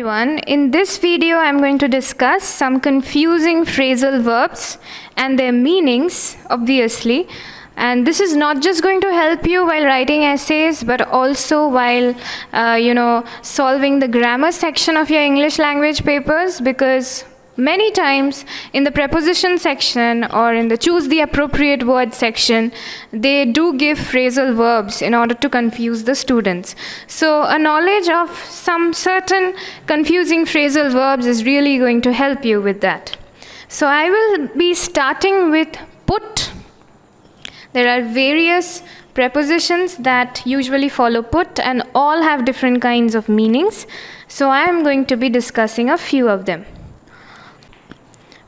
everyone. In this video, I'm going to discuss some confusing phrasal verbs and their meanings, obviously. And this is not just going to help you while writing essays, but also while, solving the grammar section of your English language papers, because many times in the preposition section or in the choose the appropriate word section, they do give phrasal verbs in order to confuse the students. So a knowledge of some certain confusing phrasal verbs is really going to help you with that. So I will be starting with put. There are various prepositions that usually follow put and all have different kinds of meanings. So I am going to be discussing a few of them.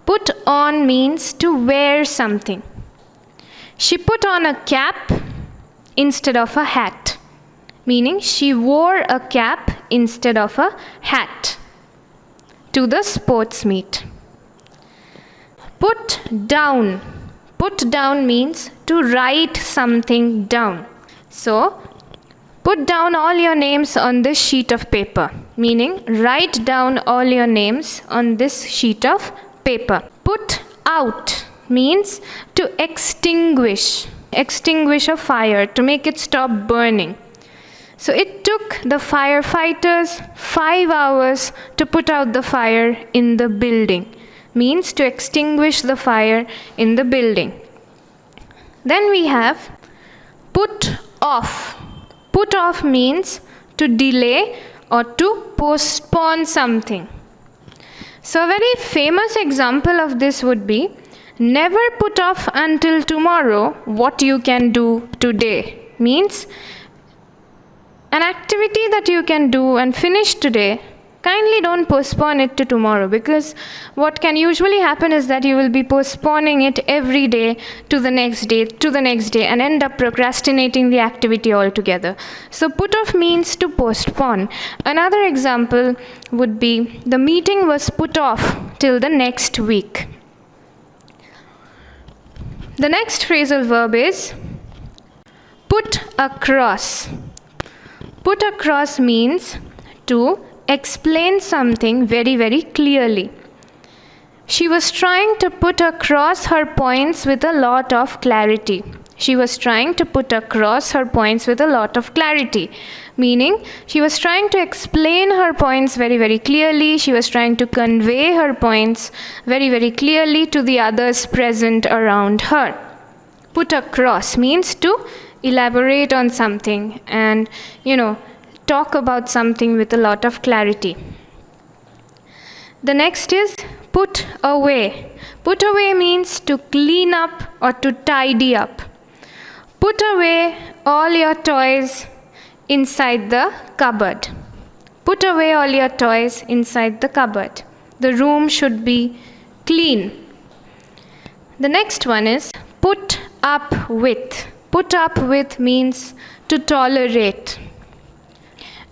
Put on means to wear something. She put on a cap instead of a hat, meaning she wore a cap instead of a hat to the sports meet. Put down. Put down means to write something down. So, put down all your names on this sheet of paper, meaning write down all your names on this sheet of paper. Put out means to extinguish a fire, to make it stop burning. So it took the firefighters 5 hours to put out the fire in the building, means to extinguish the fire in the building. Then we have put off. Put off means to delay or to postpone something. So a very famous example of this would be, never put off until tomorrow what you can do today. Means an activity that you can do and finish today, kindly don't postpone it to tomorrow, because what can usually happen is that you will be postponing it every day to the next day and end up procrastinating the activity altogether. So put off means to postpone. Another example would be, the meeting was put off till the next week. The next phrasal verb is put across. Put across means to explain something very, very clearly. She was trying to put across her points with a lot of clarity. She was trying to put across her points with a lot of clarity, meaning she was trying to explain her points very, very clearly. She was trying to convey her points very, very clearly to the others present around her. Put across means to elaborate on something and, talk about something with a lot of clarity. The next is put away. Put away means to clean up or to tidy up. Put away all your toys inside the cupboard. Put away all your toys inside the cupboard. The room should be clean. The next one is put up with. Put up with means to tolerate.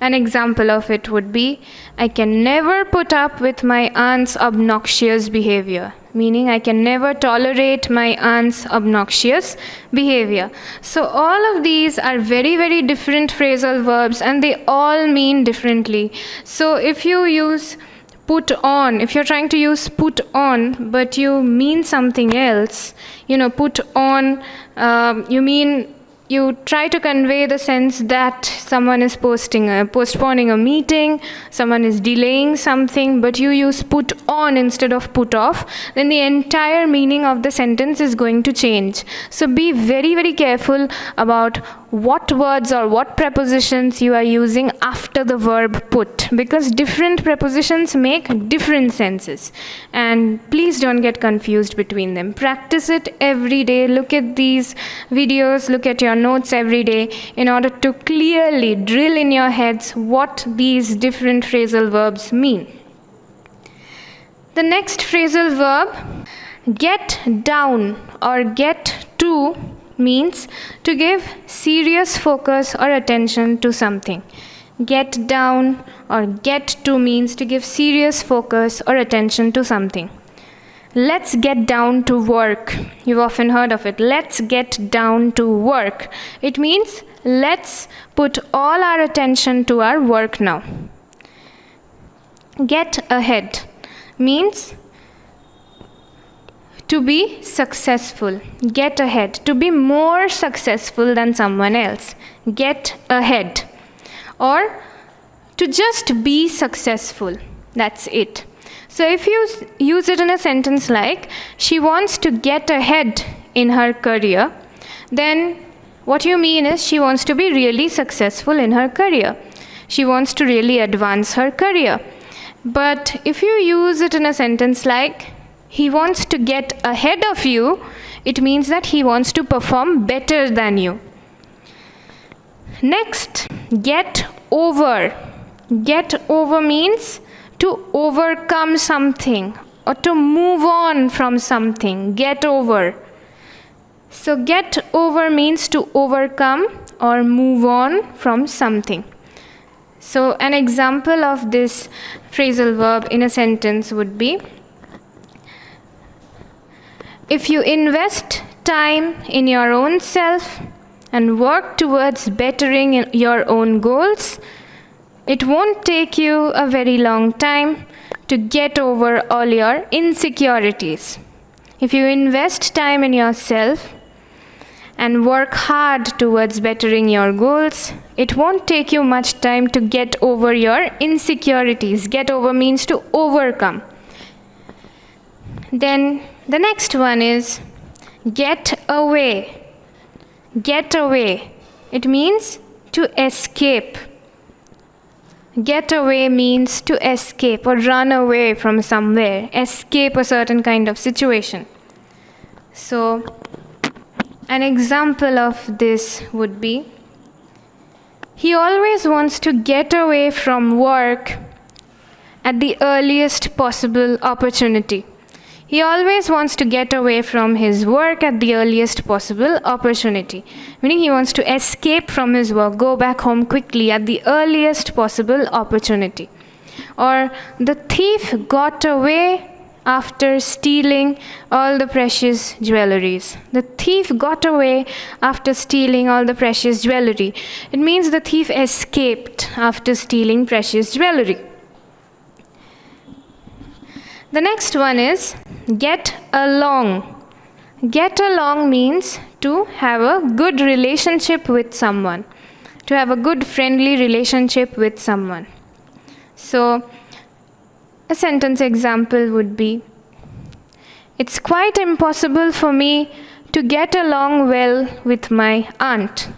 An example of it would be, I can never put up with my aunt's obnoxious behavior, meaning I can never tolerate my aunt's obnoxious behavior. So all of these are very, very different phrasal verbs and they all mean differently. So if you use put on, if you're trying to use put on but you mean something else, put on, you try to convey the sense that someone is postponing a meeting, someone is delaying something, but you use put on instead of put off, then the entire meaning of the sentence is going to change. So be very, very careful about what words or what prepositions you are using after the verb put, because different prepositions make different senses. And please don't get confused between them. Practice it every day. Look at these videos, look at your notes every day in order to clearly drill in your heads what these different phrasal verbs mean. The next phrasal verb, get down or get to, means to give serious focus or attention to something. Get down or get to means to give serious focus or attention to something. Let's get down to work. You've often heard of it. Let's get down to work. It means let's put all our attention to our work now. Get ahead means to be successful. Get ahead, to be more successful than someone else. Get ahead. Or to just be successful. That's it. So if you use it in a sentence like, she wants to get ahead in her career, then what you mean is she wants to be really successful in her career. She wants to really advance her career. But if you use it in a sentence like, he wants to get ahead of you, it means that he wants to perform better than you. Next, get over. Get over means to overcome something or to move on from something. Get over. So get over means to overcome or move on from something. So an example of this phrasal verb in a sentence would be, if you invest time in your own self and work towards bettering your own goals, it won't take you a very long time to get over all your insecurities. If you invest time in yourself and work hard towards bettering your goals, it won't take you much time to get over your insecurities. Get over means to overcome. Then the next one is get away. Get away. It means to escape. Get away means to escape or run away from somewhere, escape a certain kind of situation. So, an example of this would be, he always wants to get away from work at the earliest possible opportunity. He always wants to get away from his work at the earliest possible opportunity. Meaning he wants to escape from his work, go back home quickly at the earliest possible opportunity. Or the thief got away after stealing all the precious jewelries. The thief got away after stealing all the precious jewelry. It means the thief escaped after stealing precious jewelry. The next one is get along. Get along means to have a good relationship with someone, to have a good friendly relationship with someone. So, a sentence example would be, it's quite impossible for me to get along well with my aunt.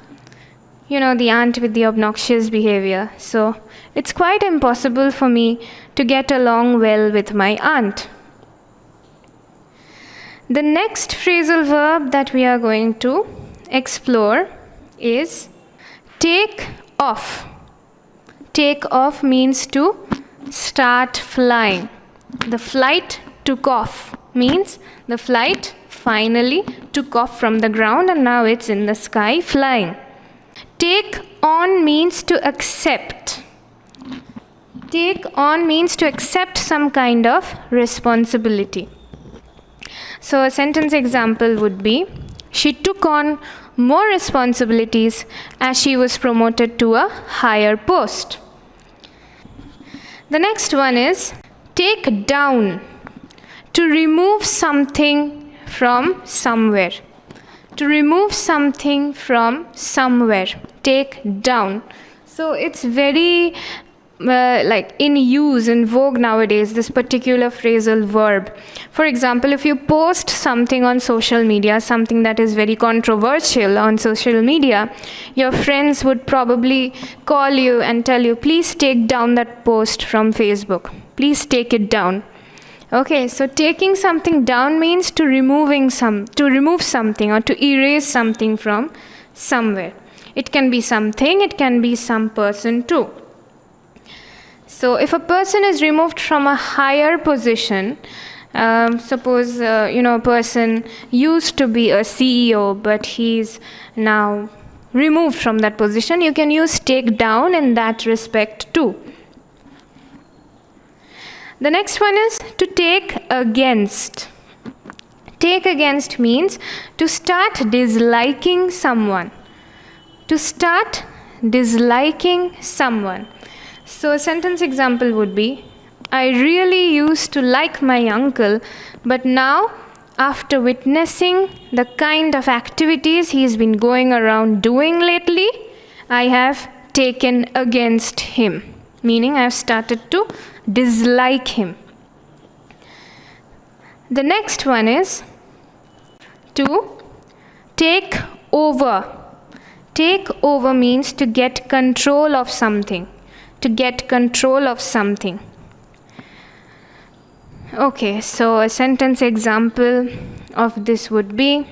You know, the aunt with the obnoxious behavior. So, it's quite impossible for me to get along well with my aunt. The next phrasal verb that we are going to explore is take off. Take off means to start flying. The flight took off means the flight finally took off from the ground and now it's in the sky flying. Take on means to accept. Take on means to accept some kind of responsibility. So a sentence example would be, she took on more responsibilities as she was promoted to a higher post. The next one is take down. To remove something from somewhere. To remove something from somewhere. Take down. So it's very in use, in vogue nowadays, this particular phrasal verb. For example, if you post something on social media, something that is very controversial on social media, your friends would probably call you and tell you, please take down that post from Facebook. Please take it down. Okay, so taking something down means to remove something or to erase something from somewhere. It can be something, it can be some person too. So if a person is removed from a higher position, suppose a person used to be a CEO, but he's now removed from that position, you can use take down in that respect too. The next one is to take against. Take against means to start disliking someone. To start disliking someone. So a sentence example would be, I really used to like my uncle, but now, after witnessing the kind of activities he's been going around doing lately, I have taken against him. Meaning I have started to dislike him. The next one is to take over. Take over means to get control of something. To get control of something. Okay, so a sentence example of this would be,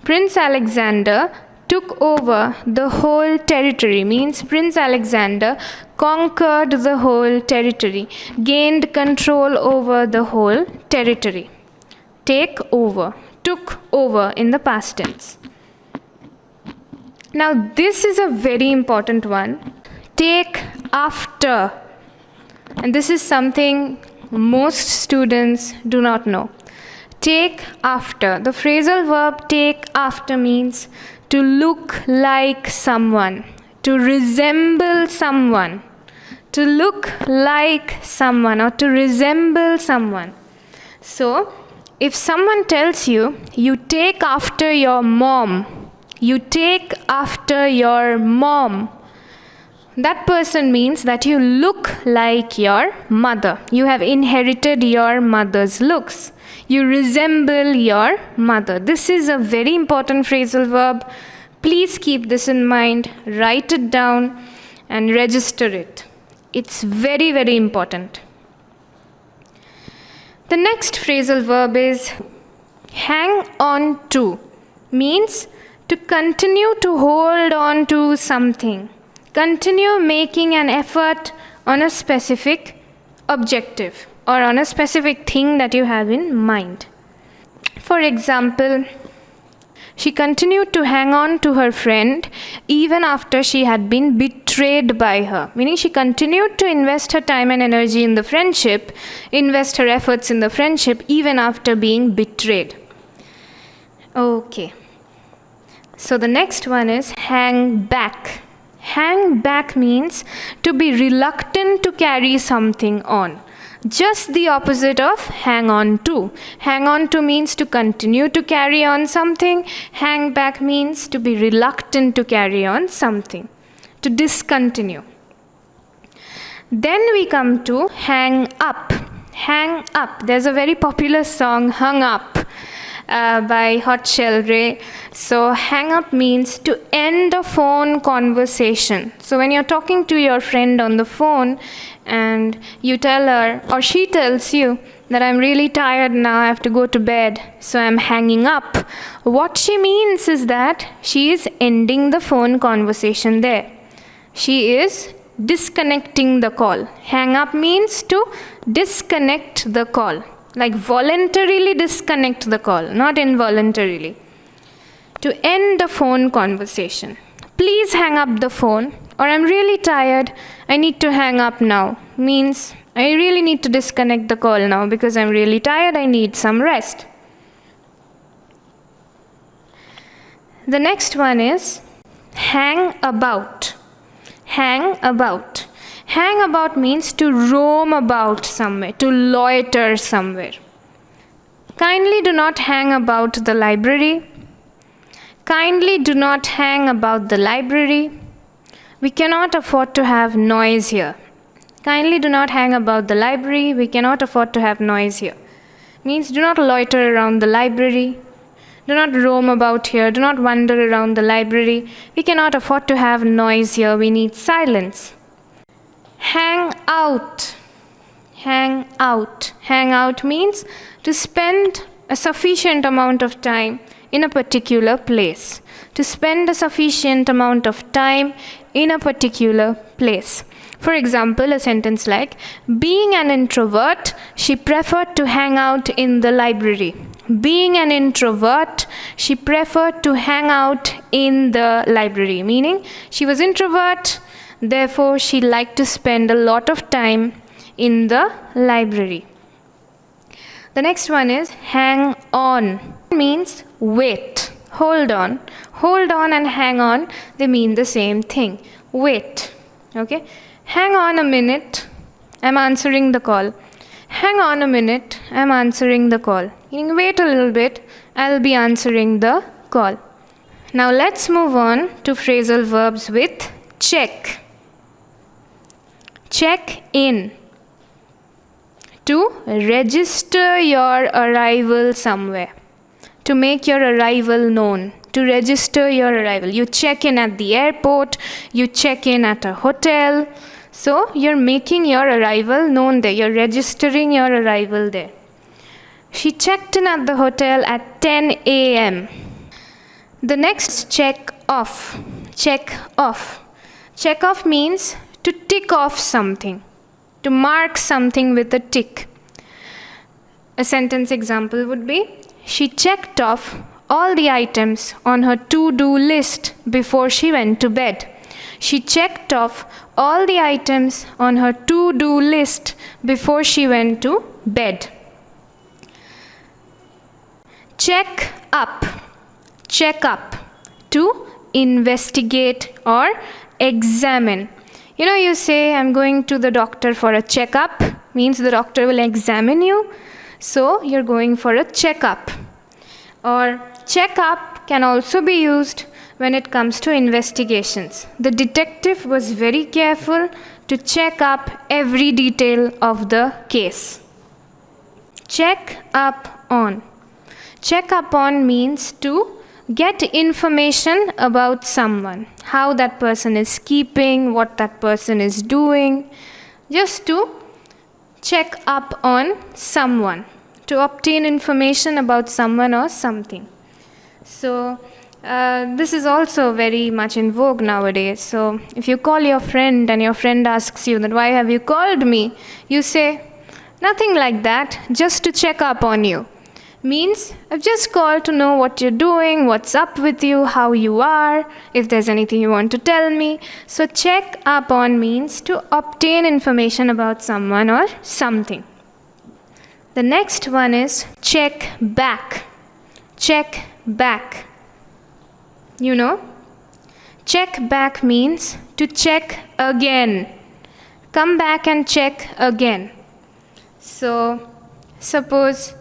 Prince Alexander took over the whole territory. Means Prince Alexander conquered the whole territory, gained control over the whole territory. Take over, took over in the past tense. Now this is a very important one. Take after. And this is something most students do not know. Take after. The phrasal verb take after means to look like someone, to resemble someone, to look like someone or to resemble someone. So, if someone tells you, you take after your mom, you take after your mom, that person means that you look like your mother. You have inherited your mother's looks. You resemble your mother. This is a very important phrasal verb. Please keep this in mind, write it down and register it. It's very, very important. The next phrasal verb is hang on to. Means to continue to hold on to something. Continue making an effort on a specific objective or on a specific thing that you have in mind. For example, she continued to hang on to her friend even after she had been betrayed by her. Meaning she continued to invest her time and energy in the friendship, invest her efforts in the friendship even after being betrayed. Okay. So the next one is hang back. Hang back means to be reluctant to carry something on. Just the opposite of hang on to. Hang on to means to continue to carry on something. Hang back means to be reluctant to carry on something. To discontinue. Then we come to hang up. Hang up. There's a very popular song, Hung Up, by Hot Shell Ray. So hang up means to end a phone conversation. So when you're talking to your friend on the phone and you tell her or she tells you that I'm really tired now, I have to go to bed, so I'm hanging up. What she means is that she is ending the phone conversation there. She is disconnecting the call. Hang up means to disconnect the call. Like voluntarily disconnect the call, not involuntarily. To end the phone conversation. Please hang up the phone, or I'm really tired, I need to hang up now. Means I really need to disconnect the call now because I'm really tired, I need some rest. The next one is hang about. Hang about. Hang about means to roam about somewhere, to loiter somewhere. Kindly do not hang about the library. Kindly do not hang about the library. We cannot afford to have noise here. Kindly do not hang about the library. We cannot afford to have noise here. Means do not loiter around the library. Do not roam about here. Do not wander around the library. We cannot afford to have noise here. We need silence. Hang out. Hang out. Hang out means to spend a sufficient amount of time in a particular place. To spend a sufficient amount of time in a particular place. For example, a sentence like, being an introvert, she preferred to hang out in the library. Being an introvert, she preferred to hang out in the library. Meaning, she was introvert, therefore, she liked to spend a lot of time in the library. The next one is hang on. Means wait. Hold on. Hold on and hang on, they mean the same thing. Wait. Okay? Hang on a minute. I'm answering the call. Hang on a minute, I'm answering the call. Meaning wait a little bit, I'll be answering the call. Now let's move on to phrasal verbs with check. Check in. To register your arrival somewhere. To make your arrival known. To register your arrival. You check in at the airport, you check in at a hotel. So you're making your arrival known there. You're registering your arrival there. She checked in at the hotel at 10 a.m. The next, check off. Check off. Check off means to tick off something. To mark something with a tick. A sentence example would be, she checked off all the items on her to-do list before she went to bed. She checked off all the items on her to-do list before she went to bed. Check up. Check up. To investigate or examine. You say, I'm going to the doctor for a checkup, means the doctor will examine you. So you're going for a checkup. Or checkup can also be used when it comes to investigations. The detective was very careful to check up every detail of the case. Check up on. Check up on means to get information about someone. How that person is keeping, what that person is doing. Just to check up on someone. To obtain information about someone or something. So this is also very much in vogue nowadays. So if you call your friend and your friend asks you that, why have you called me? You say, nothing like that, just to check up on you. Means, I've just called to know what you're doing, what's up with you, how you are, if there's anything you want to tell me. So check up on means to obtain information about someone or something. The next one is check back. Check back. Check back means to check again. Come back and check again. So, suppose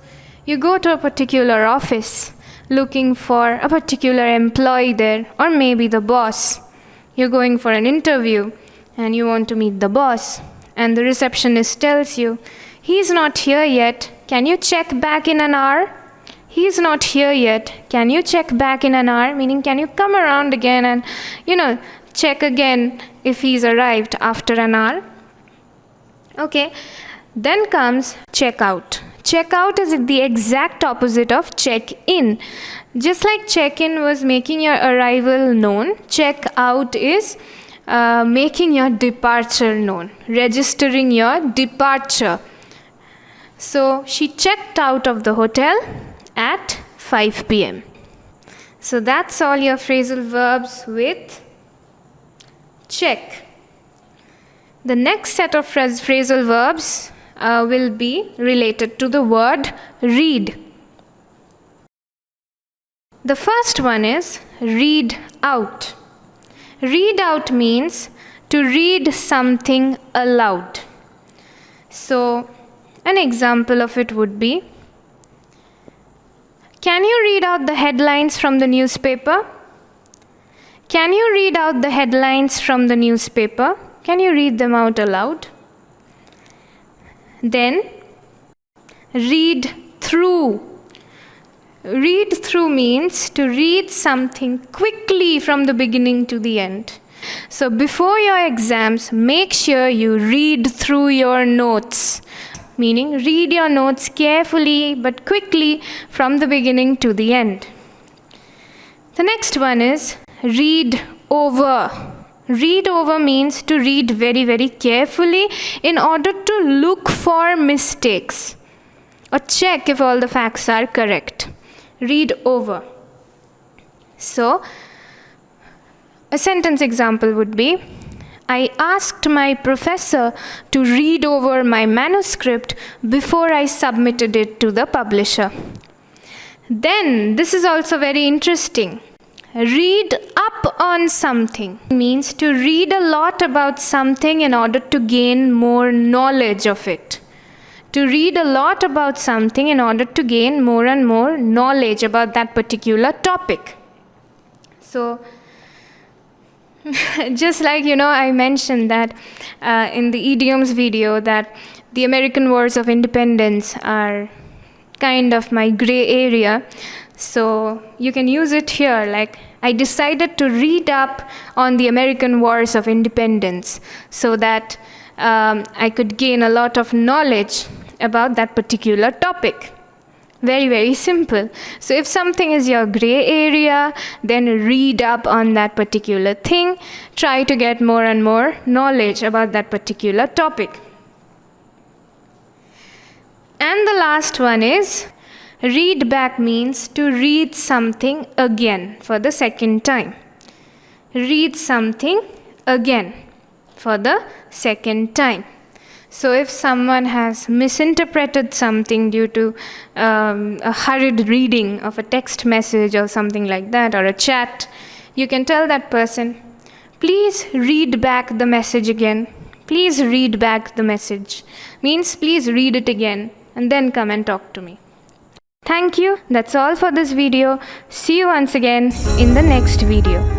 you go to a particular office looking for a particular employee there, or maybe the boss. You're going for an interview and you want to meet the boss, and the receptionist tells you, he's not here yet. Can you check back in an hour? He's not here yet. Can you check back in an hour? Meaning, can you come around again and, check again if he's arrived after an hour? Okay. Then comes check out. Check out is the exact opposite of check in. Just like check in was making your arrival known, check out is making your departure known, registering your departure. So she checked out of the hotel at 5 p.m. So that's all your phrasal verbs with check. The next set of phrasal verbs will be related to the word read. The first one is read out. Read out means to read something aloud. So, an example of it would be, can you read out the headlines from the newspaper? Can you read out the headlines from the newspaper? Can you read them out aloud? Then, read through. Read through means to read something quickly from the beginning to the end. So before your exams, make sure you read through your notes. Meaning, read your notes carefully but quickly from the beginning to the end. The next one is read over. Read over means to read very, very carefully in order to look for mistakes or check if all the facts are correct. Read over. So, a sentence example would be, I asked my professor to read over my manuscript before I submitted it to the publisher. Then, this is also very interesting. read up on something means to read a lot about something in order to gain more knowledge of it. To read a lot about something in order to gain more and more knowledge about that particular topic. So, just like, I mentioned that in the idioms video that the American Wars of Independence are kind of my gray area. So you can use it here, like I decided to read up on the American Wars of Independence so that I could gain a lot of knowledge about that particular topic. Very, very simple. So if something is your gray area, then read up on that particular thing. Try to get more and more knowledge about that particular topic. And the last one is read back means to read something again for the second time. Read something again for the second time. So if someone has misinterpreted something due to a hurried reading of a text message or something like that, or a chat, you can tell that person, please read back the message again. Please read back the message. Means please read it again and then come and talk to me. Thank you. That's all for this video. See you once again in the next video.